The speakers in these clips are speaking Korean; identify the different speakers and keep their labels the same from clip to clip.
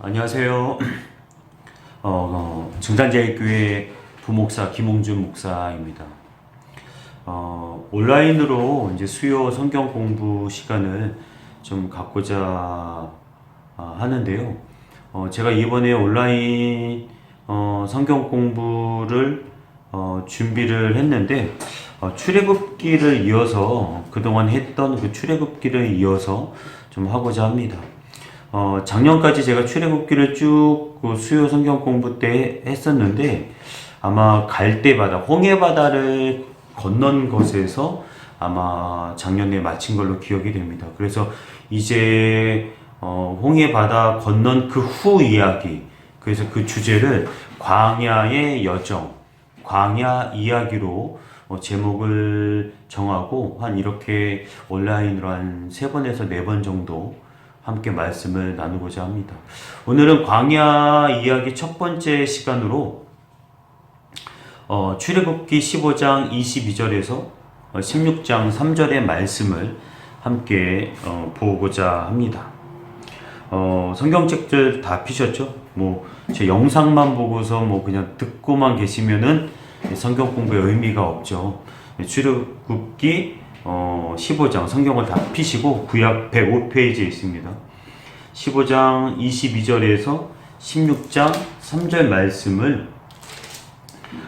Speaker 1: 안녕하세요. 증산제일교회 부목사 김홍준 목사입니다. 온라인으로 이제 수요 성경 공부 시간을 좀 갖고자 하는데요. 제가 이번에 온라인 성경 공부를 준비를 했는데 출애굽기를 이어서 그동안 했던 그 출애굽기를 이어서 좀 하고자 합니다. 작년까지 제가 출애굽기를 쭉그 수요 성경 공부 때 했었는데 아마 갈대바다, 홍해바다를 건넌 것에서 아마 작년에 마친 걸로 기억이 됩니다. 그래서 이제 홍해바다 건넌 그 후 이야기, 그래서 그 주제를 광야의 여정, 광야 이야기로 제목을 정하고 한 이렇게 온라인으로 한 3번에서 4번 정도 함께 말씀을 나누고자 합니다. 오늘은 광야 이야기 첫 번째 시간으로 출애굽기 15장 22절에서 16장 3절의 말씀을 함께 보고자 합니다. 성경책들 다 피셨죠? 제 영상만 보고서 그냥 듣고만 계시면은 성경 공부에 의미가 없죠. 출애굽기 15장 성경을 다 피시고 구약 105페이지에 있습니다. 15장 22절에서 16장 3절 말씀을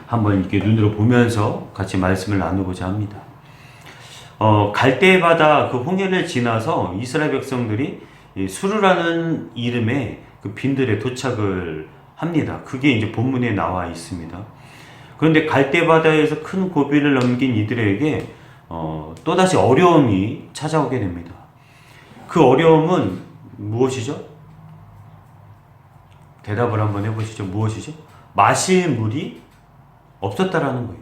Speaker 1: 한번 이렇게 눈으로 보면서 같이 말씀을 나누고자 합니다. 갈대바다 그 홍해를 지나서 이스라엘 백성들이 수르라는 이름의 그 빈들에 도착을 합니다. 그게 이제 본문에 나와 있습니다. 그런데 갈대바다에서 큰 고비를 넘긴 이들에게 또다시 어려움이 찾아오게 됩니다. 그 어려움은 무엇이죠? 대답을 한번 해보시죠. 무엇이죠? 마실 물이 없었다라는 거예요.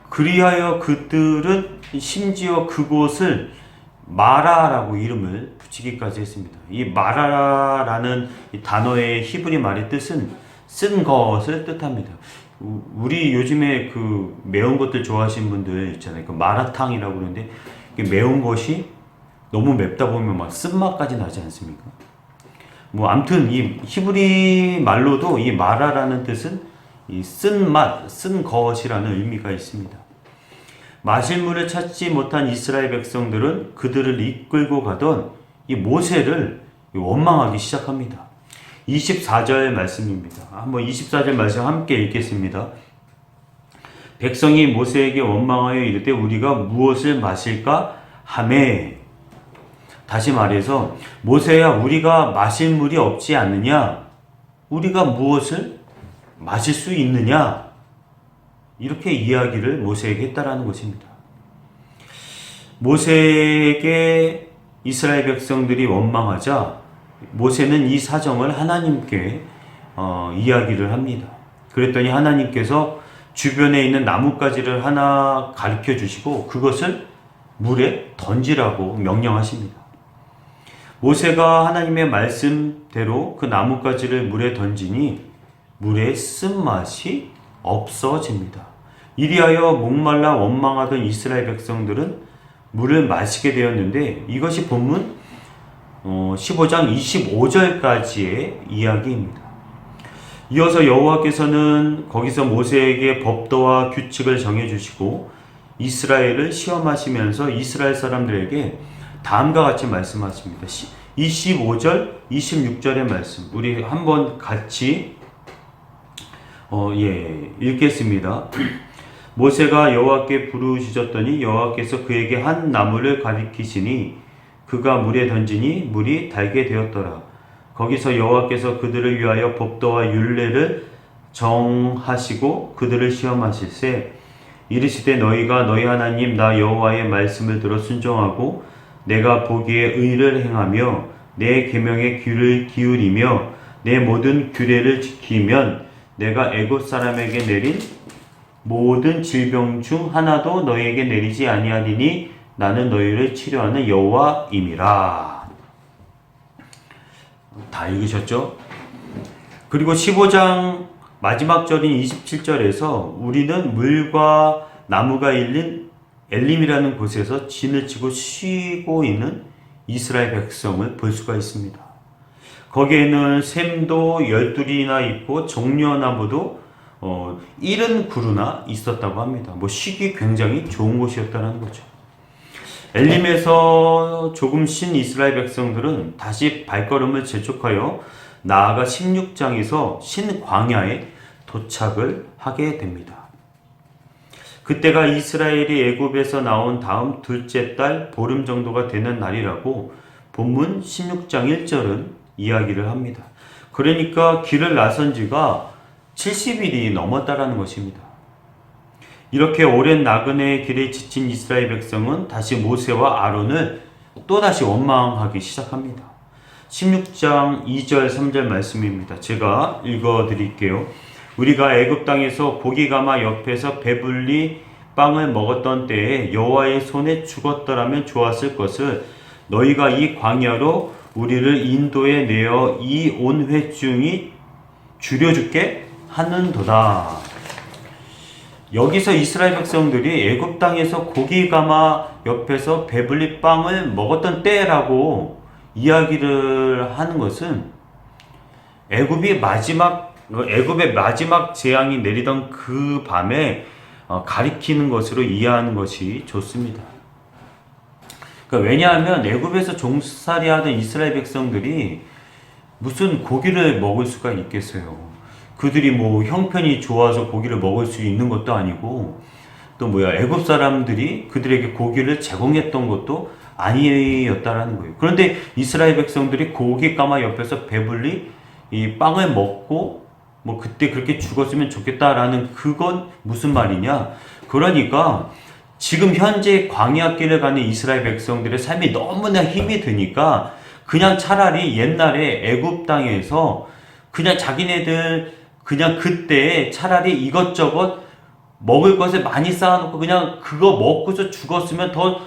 Speaker 1: 그리하여 그들은 심지어 그곳을 마라라고 이름을 붙이기까지 했습니다. 이 마라라는 이 단어의 히브리 말의 뜻은 쓴 것을 뜻합니다. 우리 요즘에 그 매운 것들 좋아하시는 분들 있잖아요. 그 마라탕이라고 그러는데 매운 것이 너무 맵다 보면 막 쓴맛까지 나지 않습니까? 아무튼 이 히브리 말로도 이 마라라는 뜻은 이 쓴맛, 쓴 것이라는 의미가 있습니다. 마실 물을 찾지 못한 이스라엘 백성들은 그들을 이끌고 가던 이 모세를 원망하기 시작합니다. 24절 말씀입니다. 한번 24절 말씀 함께 읽겠습니다. 백성이 모세에게 원망하여 이르되 우리가 무엇을 마실까 하매. 다시 말해서 모세야 우리가 마실 물이 없지 않느냐? 우리가 무엇을 마실 수 있느냐? 이렇게 이야기를 모세에게 했다라는 것입니다. 모세에게 이스라엘 백성들이 원망하자 모세는 이 사정을 하나님께 이야기를 합니다. 그랬더니 하나님께서 주변에 있는 나뭇가지를 하나 가르쳐 주시고 그것을 물에 던지라고 명령하십니다. 모세가 하나님의 말씀대로 그 나뭇가지를 물에 던지니 물의 쓴맛이 없어집니다. 이리하여 목말라 원망하던 이스라엘 백성들은 물을 마시게 되었는데 이것이 본문 15장 25절까지의 이야기입니다. 이어서 여호와께서는 거기서 모세에게 법도와 규칙을 정해주시고 이스라엘을 시험하시면서 이스라엘 사람들에게 다음과 같이 말씀하십니다. 25절, 26절의 말씀 우리 한번 같이 읽겠습니다. 모세가 여호와께 부르짖었더니 여호와께서 그에게 한 나무를 가리키시니 그가 물에 던지니 물이 달게 되었더라. 거기서 여호와께서 그들을 위하여 법도와 율례를 정하시고 그들을 시험하실세 이르시되 너희가 너희 하나님 나 여호와의 말씀을 들어 순종하고 내가 보기에 의를 행하며 내 계명에 귀를 기울이며 내 모든 규례를 지키면 내가 애굽 사람에게 내린 모든 질병 중 하나도 너희에게 내리지 아니하리니 나는 너희를 치료하는 여호와임이라. 다 읽으셨죠? 그리고 15장 마지막 절인 27절에서 우리는 물과 나무가 일린 엘림이라는 곳에서 진을 치고 쉬고 있는 이스라엘 백성을 볼 수가 있습니다. 거기에는 샘도 12이나 있고 종려나무도 70그루나 있었다고 합니다. 뭐 쉬기 굉장히 좋은 곳이었다는 거죠. 엘림에서 조금 쉰 이스라엘 백성들은 다시 발걸음을 재촉하여 나아가 16장에서 신광야에 도착을 하게 됩니다. 그때가 이스라엘이 애굽에서 나온 다음 둘째 달 보름 정도가 되는 날이라고 본문 16장 1절은 이야기를 합니다. 그러니까 길을 나선 지가 70일이 넘었다라는 것입니다. 이렇게 오랜 나그네의 길에 지친 이스라엘 백성은 다시 모세와 아론을 또다시 원망하기 시작합니다. 16장 2절 3절 말씀입니다. 제가 읽어드릴게요. 우리가 애굽 땅에서 고기가마 옆에서 배불리 빵을 먹었던 때에 여호와의 손에 죽었더라면 좋았을 것을 너희가 이 광야로 우리를 인도에 내어 이 온 회중이 줄여줄게 하는도다. 여기서 이스라엘 백성들이 애굽 땅에서 고기가마 옆에서 배불리 빵을 먹었던 때라고 이야기를 하는 것은 애굽의 마지막 재앙이 내리던 그 밤에 가리키는 것으로 이해하는 것이 좋습니다. 그러니까 왜냐하면 애굽에서 종살이하던 이스라엘 백성들이 무슨 고기를 먹을 수가 있겠어요. 그들이 뭐 형편이 좋아서 고기를 먹을 수 있는 것도 아니고 또 애굽 사람들이 그들에게 고기를 제공했던 것도 아니었다라는 거예요. 그런데 이스라엘 백성들이 고기가마 옆에서 배불리 이 빵을 먹고 뭐 그때 그렇게 죽었으면 좋겠다라는 그건 무슨 말이냐? 그러니까 지금 현재 광야길을 가는 이스라엘 백성들의 삶이 너무나 힘이 드니까 그냥 차라리 옛날에 애굽 땅에서 그냥 자기네들 그냥 그때 차라리 이것저것 먹을 것을 많이 쌓아놓고 그냥 그거 먹고서 죽었으면 더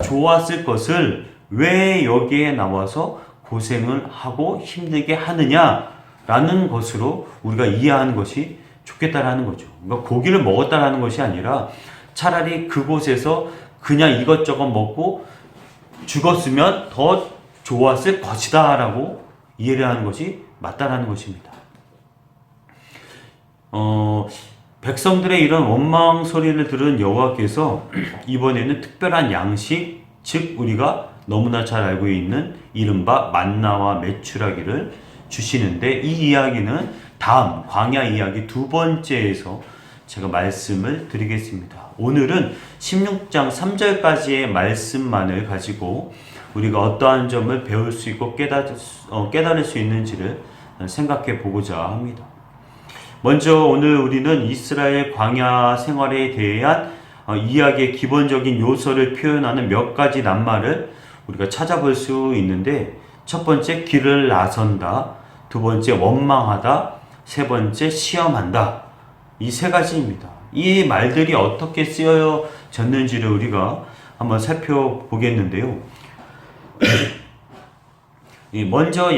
Speaker 1: 좋았을 것을 왜 여기에 나와서 고생을 하고 힘들게 하느냐라는 것으로 우리가 이해하는 것이 좋겠다라는 거죠. 그러니까 고기를 먹었다라는 것이 아니라 차라리 그곳에서 그냥 이것저것 먹고 죽었으면 더 좋았을 것이다 라고 이해를 하는 것이 맞다라는 것입니다. 백성들의 이런 원망 소리를 들은 여호와께서 이번에는 특별한 양식, 즉 우리가 너무나 잘 알고 있는 이른바 만나와 메추라기를 주시는데 이 이야기는 다음 광야 이야기 두 번째에서 제가 말씀을 드리겠습니다. 오늘은 16장 3절까지의 말씀만을 가지고 우리가 어떠한 점을 배울 수 있고 깨달을 수 있는지를 생각해 보고자 합니다. 먼저 오늘 우리는 이스라엘 광야 생활에 대한 이야기의 기본적인 요소를 표현하는 몇 가지 낱말을 우리가 찾아볼 수 있는데 첫 번째 길을 나선다, 두 번째 원망하다, 세 번째 시험한다. 이 세 가지입니다. 이 말들이 어떻게 쓰여졌는지를 우리가 한번 살펴보겠는데요. 먼저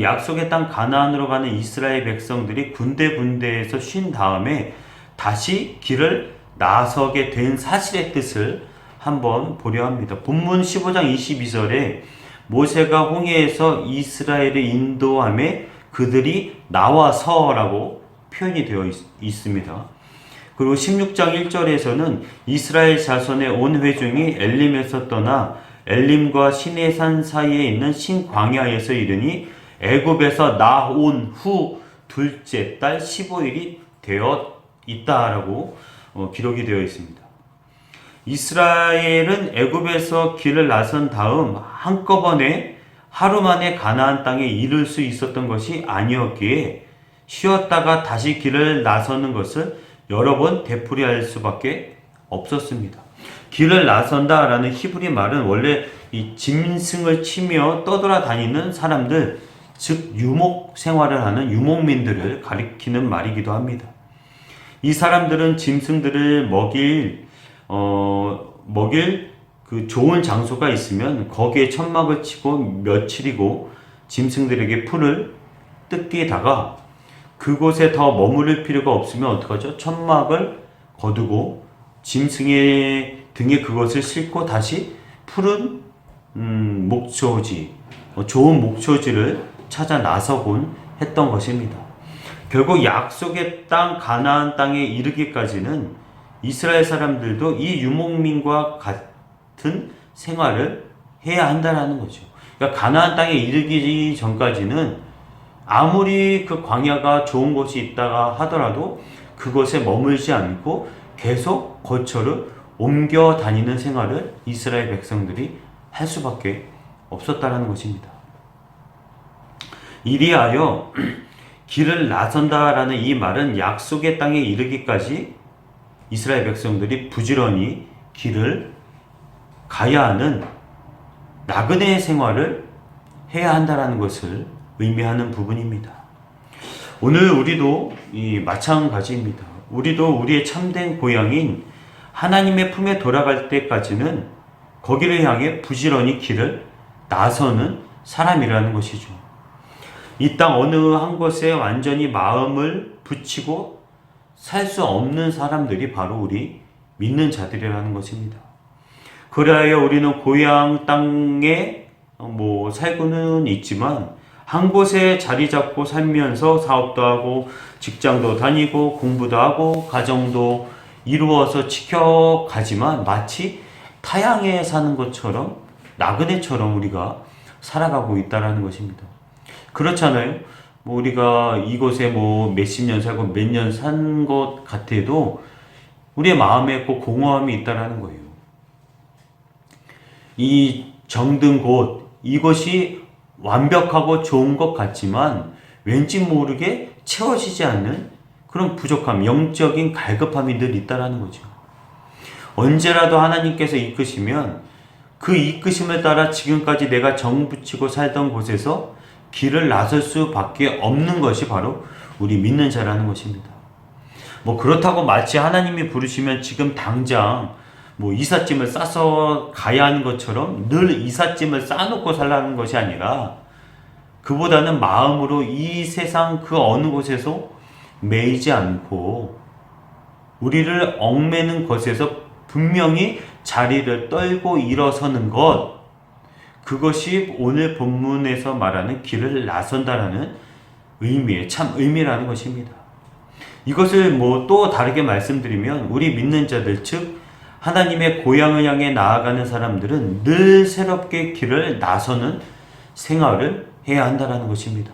Speaker 1: 약속의 땅 가나안으로 가는 이스라엘 백성들이 군데군데에서 쉰 다음에 다시 길을 나서게 된 사실의 뜻을 한번 보려 합니다. 본문 15장 22절에 모세가 홍해에서 이스라엘을 인도함에 그들이 나와서라고 표현이 되어 있습니다. 그리고 16장 1절에서는 이스라엘 자손의 온 회중이 엘림에서 떠나 엘림과 시내산 사이에 있는 신광야에서 이르니 애굽에서 나온 후 둘째 달 15일이 되어 있다라고 기록이 되어 있습니다. 이스라엘은 애굽에서 길을 나선 다음 한꺼번에 하루 만에 가나안 땅에 이를 수 있었던 것이 아니었기에 쉬었다가 다시 길을 나서는 것을 여러 번 되풀이할 수밖에 없었습니다. 길을 나선다라는 히브리 말은 원래 이 짐승을 치며 떠돌아다니는 사람들, 즉 유목 생활을 하는 유목민들을 가리키는 말이기도 합니다. 이 사람들은 짐승들을 먹일 그 좋은 장소가 있으면 거기에 천막을 치고 며칠이고 짐승들에게 풀을 뜯기다가 그곳에 더 머무를 필요가 없으면 어떡하죠? 천막을 거두고 짐승의 등에 그것을 싣고 다시 푸른 목초지, 좋은 목초지를 찾아 나서곤 했던 것입니다. 결국 약속의 땅 가나안 땅에 이르기까지는 이스라엘 사람들도 이 유목민과 같은 생활을 해야 한다는 거죠. 그러니까 가나안 땅에 이르기 전까지는 아무리 그 광야가 좋은 곳이 있다가 하더라도 그곳에 머물지 않고 계속 거처를 옮겨 다니는 생활을 이스라엘 백성들이 할 수밖에 없었다는 것입니다. 이리하여 길을 나선다라는 이 말은 약속의 땅에 이르기까지 이스라엘 백성들이 부지런히 길을 가야 하는 나그네 생활을 해야 한다는 것을 의미하는 부분입니다. 오늘 우리도 마찬가지입니다. 우리도 우리의 참된 고향인 하나님의 품에 돌아갈 때까지는 거기를 향해 부지런히 길을 나서는 사람이라는 것이죠. 이 땅 어느 한 곳에 완전히 마음을 붙이고 살 수 없는 사람들이 바로 우리 믿는 자들이라는 것입니다. 그래야 우리는 고향 땅에 살고는 있지만 한 곳에 자리 잡고 살면서 사업도 하고 직장도 다니고 공부도 하고 가정도 이루어서 지켜가지만 마치 타향에 사는 것처럼 나그네처럼 우리가 살아가고 있다는 것입니다. 그렇잖아요. 우리가 이곳에 몇십 년 살고 몇 년 산 것 같아도 우리의 마음에 꼭 공허함이 있다는 거예요. 이 정든 곳, 이것이 완벽하고 좋은 것 같지만 왠지 모르게 채워지지 않는 그런 부족함, 영적인 갈급함이 늘 있다는 거죠. 언제라도 하나님께서 이끄시면 그 이끄심을 따라 지금까지 내가 정붙이고 살던 곳에서 길을 나설 수밖에 없는 것이 바로 우리 믿는 자라는 것입니다. 그렇다고 마치 하나님이 부르시면 지금 당장 이삿짐을 싸서 가야 하는 것처럼 늘 이삿짐을 싸놓고 살라는 것이 아니라 그보다는 마음으로 이 세상 그 어느 곳에서 매이지 않고 우리를 얽매는 것에서 분명히 자리를 떨고 일어서는 것, 그것이 오늘 본문에서 말하는 길을 나선다라는 참 의미라는 것입니다. 이것을 또 다르게 말씀드리면 우리 믿는 자들 즉 하나님의 고향을 향해 나아가는 사람들은 늘 새롭게 길을 나서는 생활을 해야 한다는 것입니다.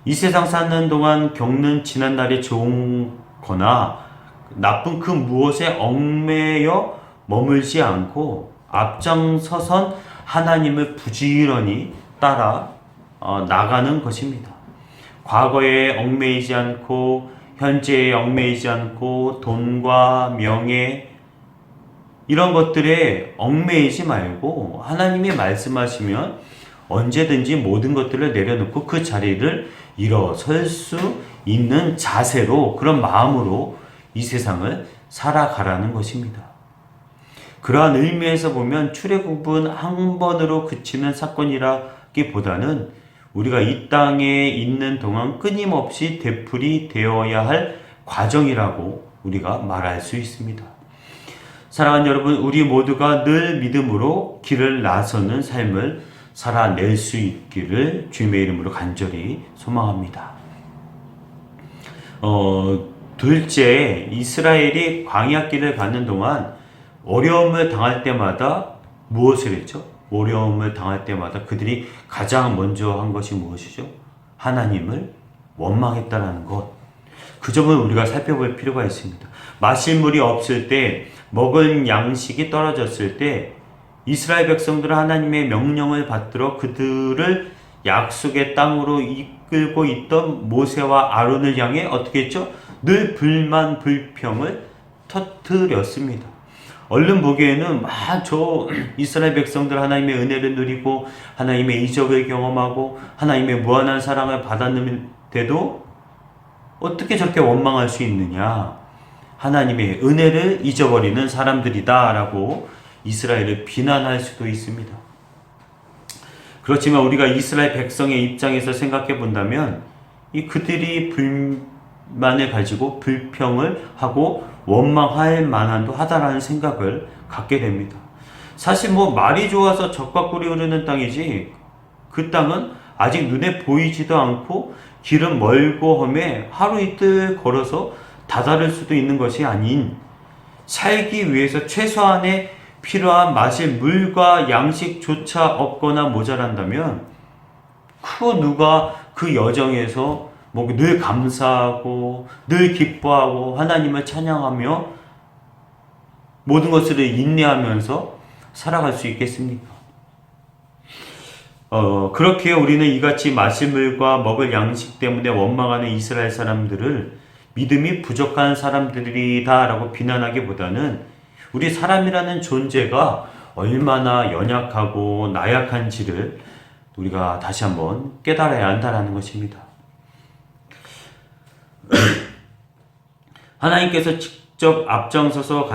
Speaker 1: 이 세상 사는 동안 겪는 지난날이 좋거나 나쁜 그 무엇에 얽매여 머물지 않고 앞장서선 하나님을 부지런히 따라 나가는 것입니다. 과거에 얽매이지 않고 현재에 얽매이지 않고 돈과 명예 이런 것들에 얽매이지 말고 하나님이 말씀하시면 언제든지 모든 것들을 내려놓고 그 자리를 일어설 수 있는 자세로 그런 마음으로 이 세상을 살아가라는 것입니다. 그러한 의미에서 보면 출애굽은 한 번으로 그치는 사건이라기보다는 우리가 이 땅에 있는 동안 끊임없이 되풀이 되어야 할 과정이라고 우리가 말할 수 있습니다. 사랑하는 여러분, 우리 모두가 늘 믿음으로 길을 나서는 삶을 살아낼 수 있기를 주님의 이름으로 간절히 소망합니다. 둘째, 이스라엘이 광야길을 가는 동안 어려움을 당할 때마다 무엇을 했죠? 어려움을 당할 때마다 그들이 가장 먼저 한 것이 무엇이죠? 하나님을 원망했다는 것. 그 점을 우리가 살펴볼 필요가 있습니다. 마실 물이 없을 때, 먹을 양식이 떨어졌을 때 이스라엘 백성들은 하나님의 명령을 받들어 그들을 약속의 땅으로 이끌고 있던 모세와 아론을 향해 어떻게 했죠? 늘 불만 불평을 터뜨렸습니다. 얼른 보기에는 저 이스라엘 백성들 하나님의 은혜를 누리고 하나님의 이적을 경험하고 하나님의 무한한 사랑을 받았는데도 어떻게 저렇게 원망할 수 있느냐? 하나님의 은혜를 잊어버리는 사람들이다 라고 이스라엘을 비난할 수도 있습니다. 그렇지만 우리가 이스라엘 백성의 입장에서 생각해 본다면 그들이 불만을 가지고 불평을 하고 원망할 만한도 하다라는 생각을 갖게 됩니다. 사실 말이 좋아서 젖과 꿀이 흐르는 땅이지 그 땅은 아직 눈에 보이지도 않고 길은 멀고 험해 하루 이틀 걸어서 다다를 수도 있는 것이 아닌 살기 위해서 최소한의 필요한 마실 물과 양식조차 없거나 모자란다면 그 누가 그 여정에서 뭐 늘 감사하고 늘 기뻐하고 하나님을 찬양하며 모든 것을 인내하면서 살아갈 수 있겠습니까? 그렇게 우리는 이같이 마실 물과 먹을 양식 때문에 원망하는 이스라엘 사람들을 믿음이 부족한 사람들이다 라고 비난하기보다는 우리 사람이라는 존재가 얼마나 연약하고 나약한지를 우리가 다시 한번 깨달아야 한다는 것입니다. 하나님께서 직접 앞장서서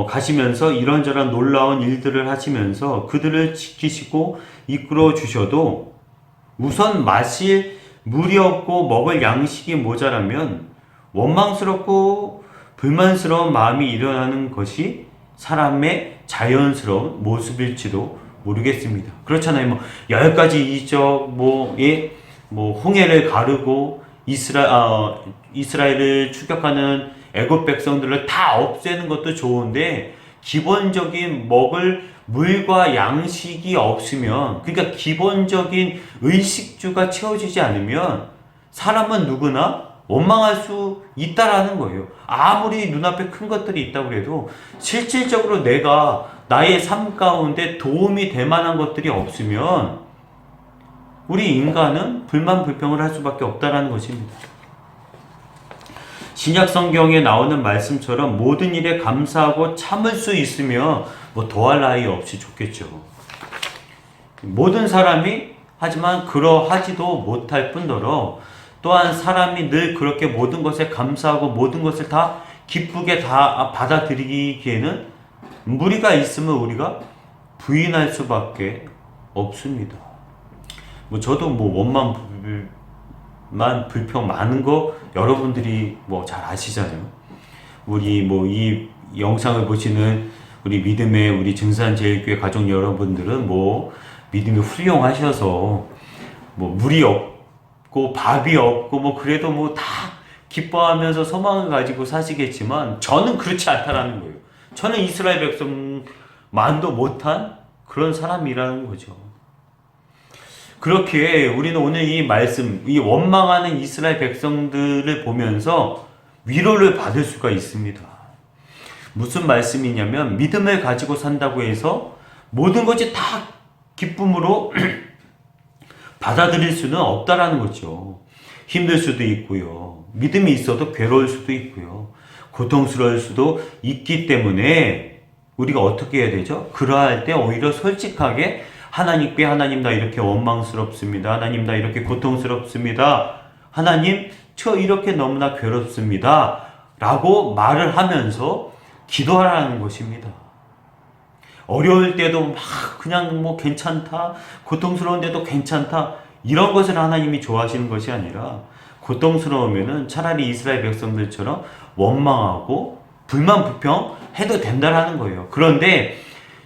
Speaker 1: 가시면서 이런저런 놀라운 일들을 하시면서 그들을 지키시고 이끌어 주셔도 우선 마실 물이 없고 먹을 양식이 모자라면 원망스럽고 불만스러운 마음이 일어나는 것이 사람의 자연스러운 모습일지도 모르겠습니다. 그렇잖아요. 뭐 10가지 이적, 홍해를 가르고 이스라엘을 추격하는 애굽 백성들을 다 없애는 것도 좋은데 기본적인 먹을 물과 양식이 없으면, 그러니까 기본적인 의식주가 채워지지 않으면 사람은 누구나 원망할 수 있다라는 거예요. 아무리 눈앞에 큰 것들이 있다고 해도 실질적으로 내가 나의 삶 가운데 도움이 될 만한 것들이 없으면 우리 인간은 불만 불평을 할 수밖에 없다라는 것입니다. 신약 성경에 나오는 말씀처럼 모든 일에 감사하고 참을 수 있으면 뭐 더할 나위 없이 좋겠죠. 모든 사람이 하지만 그러하지도 못할 뿐더러 또한 사람이 늘 그렇게 모든 것에 감사하고 모든 것을 다 기쁘게 다 받아들이기에는 무리가 있으면 우리가 부인할 수밖에 없습니다. 저도 원만 불평 많은 거 여러분들이 잘 아시잖아요. 우리 이 영상을 보시는 우리 믿음의 우리 증산제일교회 가족 여러분들은 믿음이 훌륭하셔서 물이 없고 밥이 없고 그래도 다 기뻐하면서 소망을 가지고 사시겠지만 저는 그렇지 않다라는 거예요. 저는 이스라엘 백성만도 못한 그런 사람이라는 거죠. 그렇게 우리는 오늘 이 말씀, 이 원망하는 이스라엘 백성들을 보면서 위로를 받을 수가 있습니다. 무슨 말씀이냐면 믿음을 가지고 산다고 해서 모든 것이 다 기쁨으로 받아들일 수는 없다라는 거죠. 힘들 수도 있고요. 믿음이 있어도 괴로울 수도 있고요. 고통스러울 수도 있기 때문에 우리가 어떻게 해야 되죠? 그러할 때 오히려 솔직하게 하나님께 하나님 나 이렇게 원망스럽습니다. 하나님 나 이렇게 고통스럽습니다. 하나님 저 이렇게 너무나 괴롭습니다. 라고 말을 하면서 기도하라는 것입니다. 어려울 때도 그냥 괜찮다. 고통스러운데도 괜찮다. 이런 것을 하나님이 좋아하시는 것이 아니라 고통스러우면은 차라리 이스라엘 백성들처럼 원망하고 불만 불평 해도 된다라는 거예요. 그런데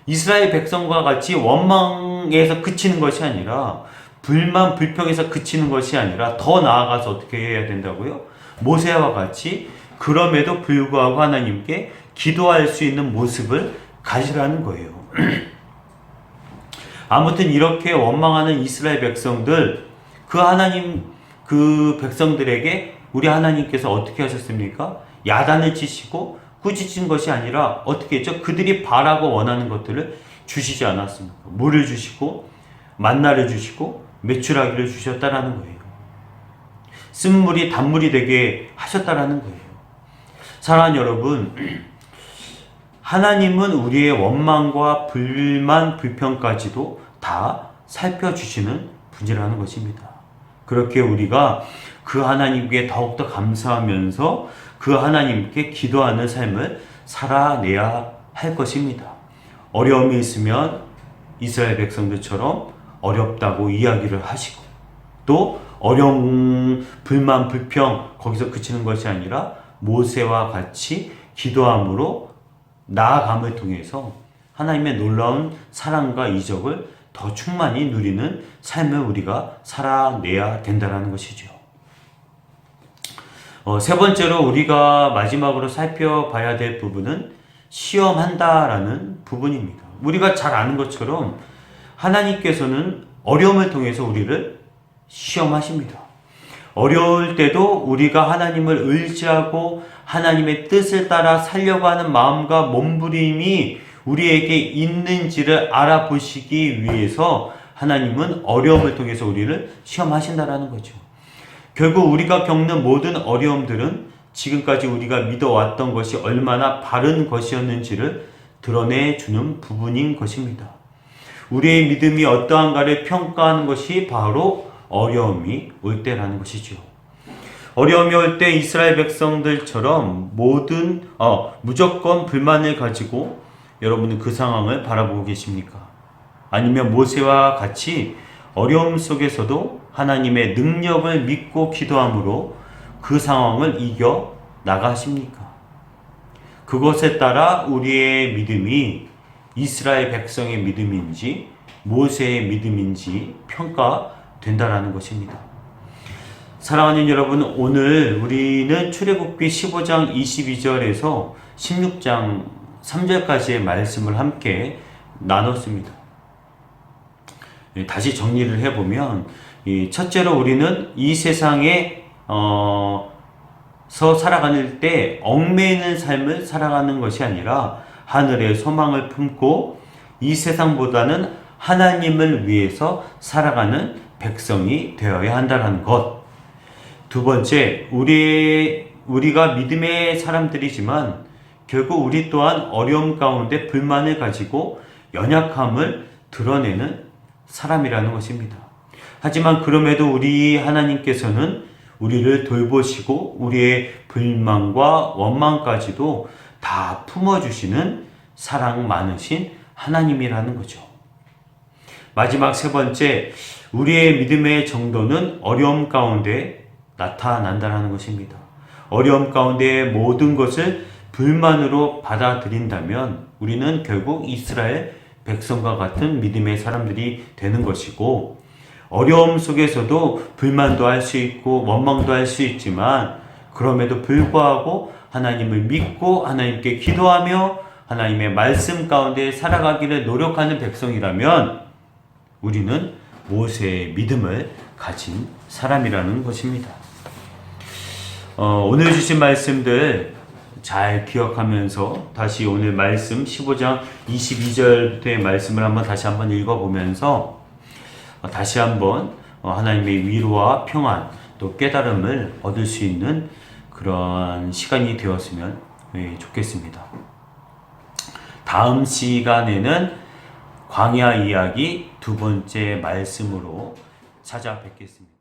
Speaker 1: 이스라엘 백성과 같이 원망에서 그치는 것이 아니라 불만 불평에서 그치는 것이 아니라 더 나아가서 어떻게 해야 된다고요? 모세와 같이 그럼에도 불구하고 하나님께 기도할 수 있는 모습을 가지라는 거예요. 아무튼 이렇게 원망하는 이스라엘 백성들, 그 백성들에게 우리 하나님께서 어떻게 하셨습니까? 야단을 치시고 꾸짖은 것이 아니라 어떻게 했죠? 그들이 바라고 원하는 것들을 주시지 않았습니까? 물을 주시고 만나를 주시고 메추라기를 주셨다라는 거예요. 쓴물이 단물이 되게 하셨다라는 거예요. 사랑하는 여러분, 하나님은 우리의 원망과 불만, 불평까지도 다 살펴주시는 분이라는 것입니다. 그렇게 우리가 그 하나님께 더욱더 감사하면서 그 하나님께 기도하는 삶을 살아내야 할 것입니다. 어려움이 있으면 이스라엘 백성들처럼 어렵다고 이야기를 하시고, 또 어려움, 불만, 불평 거기서 그치는 것이 아니라 모세와 같이 기도함으로 나아감을 통해서 하나님의 놀라운 사랑과 이적을 더 충만히 누리는 삶을 우리가 살아내야 된다는 것이죠. 세 번째로 우리가 마지막으로 살펴봐야 될 부분은 시험한다라는 부분입니다. 우리가 잘 아는 것처럼 하나님께서는 어려움을 통해서 우리를 시험하십니다. 어려울 때도 우리가 하나님을 의지하고 하나님의 뜻을 따라 살려고 하는 마음과 몸부림이 우리에게 있는지를 알아보시기 위해서 하나님은 어려움을 통해서 우리를 시험하신다라는 거죠. 결국 우리가 겪는 모든 어려움들은 지금까지 우리가 믿어왔던 것이 얼마나 바른 것이었는지를 드러내주는 부분인 것입니다. 우리의 믿음이 어떠한가를 평가하는 것이 바로 어려움이 올 때라는 것이죠. 어려움이 올 때 이스라엘 백성들처럼 무조건 불만을 가지고 여러분은 그 상황을 바라보고 계십니까? 아니면 모세와 같이 어려움 속에서도 하나님의 능력을 믿고 기도함으로 그 상황을 이겨 나가십니까? 그것에 따라 우리의 믿음이 이스라엘 백성의 믿음인지 모세의 믿음인지 평가된다라는 것입니다. 사랑하는 여러분, 오늘 우리는 출애굽기 15장 22절에서 16장 3절까지의 말씀을 함께 나눴습니다. 다시 정리를 해보면, 첫째로 우리는 이 세상에 살아가는 때 얽매이는 삶을 살아가는 것이 아니라 하늘의 소망을 품고 이 세상보다는 하나님을 위해서 살아가는 백성이 되어야 한다는 것. 두 번째, 우리가 믿음의 사람들이지만 결국 우리 또한 어려움 가운데 불만을 가지고 연약함을 드러내는 사람이라는 것입니다. 하지만 그럼에도 우리 하나님께서는 우리를 돌보시고 우리의 불만과 원망까지도 다 품어주시는 사랑 많으신 하나님이라는 거죠. 마지막 세 번째, 우리의 믿음의 정도는 어려움 가운데 나타난다는 것입니다. 어려움 가운데 모든 것을 불만으로 받아들인다면 우리는 결국 이스라엘 백성과 같은 믿음의 사람들이 되는 것이고, 어려움 속에서도 불만도 할 수 있고 원망도 할 수 있지만 그럼에도 불구하고 하나님을 믿고 하나님께 기도하며 하나님의 말씀 가운데 살아가기를 노력하는 백성이라면 우리는 모세의 믿음을 가진 사람이라는 것입니다. 오늘 주신 말씀들 잘 기억하면서 다시 오늘 말씀 15장 22절부터의 말씀을 다시 한번 읽어보면서 다시 한번 하나님의 위로와 평안 또 깨달음을 얻을 수 있는 그런 시간이 되었으면 좋겠습니다. 다음 시간에는 광야 이야기 두 번째 말씀으로 찾아뵙겠습니다.